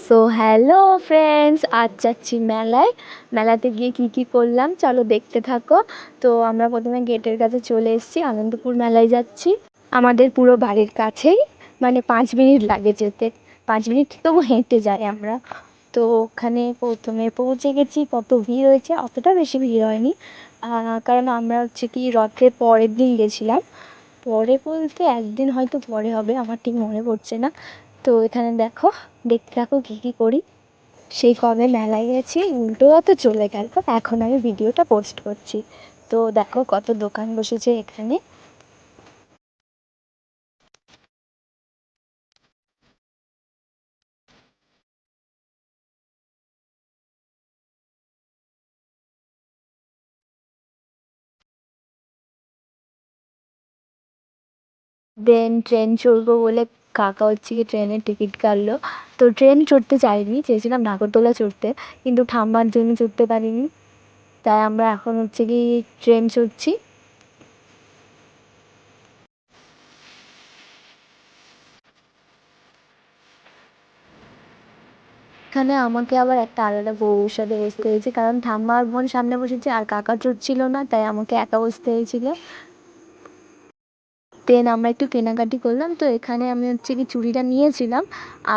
So hello friends, আজ যাচ্ছি মেলায়। মেলাতে গিয়ে কী করলাম চলো দেখতে থাকো। তো আমরা প্রথমে গেটের কাছে চলে এসেছি, আনন্দপুর মেলায় যাচ্ছি। আমাদের পুরো বাড়ির কাছেই, মানে 5 মিনিট লাগে যেতে। 5 মিনিট তবু হেঁটে যাই আমরা। তো ওখানে প্রথমে পৌঁছে গেছি, কত ভিড় হয়েছে। অতটা বেশি ভিড় হয়নি, কারণ আমরা হচ্ছে কি রথের পরের দিন গেছিলাম। পরে বলতে একদিন হয়তো পরে হবে, আমার ঠিক মনে পড়ছে না। তো এখানে দেখো, দেখতে থাকো কী করি। সেই কবে মেলায় গেছি, উল্টো তো চলে গেল, এখন আমি ভিডিওটা পোস্ট করছি। তো দেখো কত দোকান বসেছে এখানে। দেন ট্রেন চড়বো বলে কাকা হচ্ছে কি ট্রেনের টিকিট কাটলো। তো ট্রেন চড়তে চাইনি, চেয়েছিলাম নাগরদোলা চড়তে, কিন্তু ঠাম্মার জন্য চড়তে পারিনি। তাই আমরা এখন হচ্ছে কি ট্রেন চড়ছি। এখানে আমাকে আবার একটা আলাদা বউয়ের সাথে বসতে হয়েছে, কারণ ঠাম্মা আর বোন সামনে বসেছে আর কাকা চড়ছিল না, তাই আমাকে একা বসতে হয়েছিল। দেন আমরা একটু কেনাকাটি করলাম। তো এখানে আমি হচ্ছে কি চুড়িটা নিয়েছিলাম,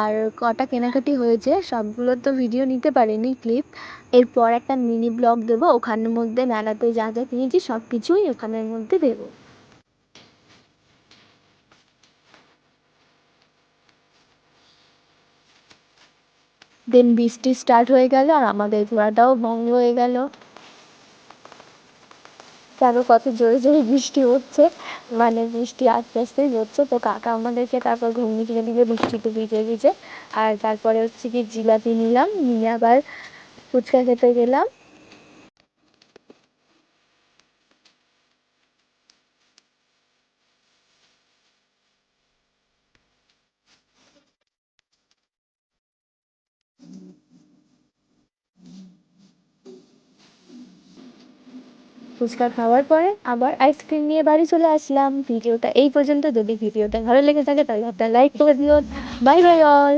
আর কটা কেনাকাটি হয়েছে সবগুলো তো ভিডিও নিতে পারিনি, ক্লিপ। এরপর একটা মিনি ব্লগ দেবো, ওখানের মধ্যে মেলাতে যা যা কিনেছি সব কিছুই ওখানের মধ্যে দেবো। দেন বৃষ্টি স্টার্ট হয়ে গেল আর আমাদের ঘোরাটাও বন্ধ হয়ে গেল। কেন, কত জোরে জোরে বৃষ্টি হচ্ছে, মানে বৃষ্টি আস্তে আস্তেই হচ্ছে। তো কাকা আমাদেরকে তারপর ঘুগনি কিনে দিবে বৃষ্টিতে ভিজে ভিজে। আর তারপরে হচ্ছে কি জিলাপি নিলাম, নিয়ে আবার ফুচকা খেতে গেলাম। ফুচকা খাওয়ার পরে আবার আইসক্রিম নিয়ে বাড়ি চলে আসলাম। ভিডিওটা এই পর্যন্ত, যদি ভিডিওটা ভালো লেগে থাকে তাহলে একটা লাইক করে দিও। Bye bye all.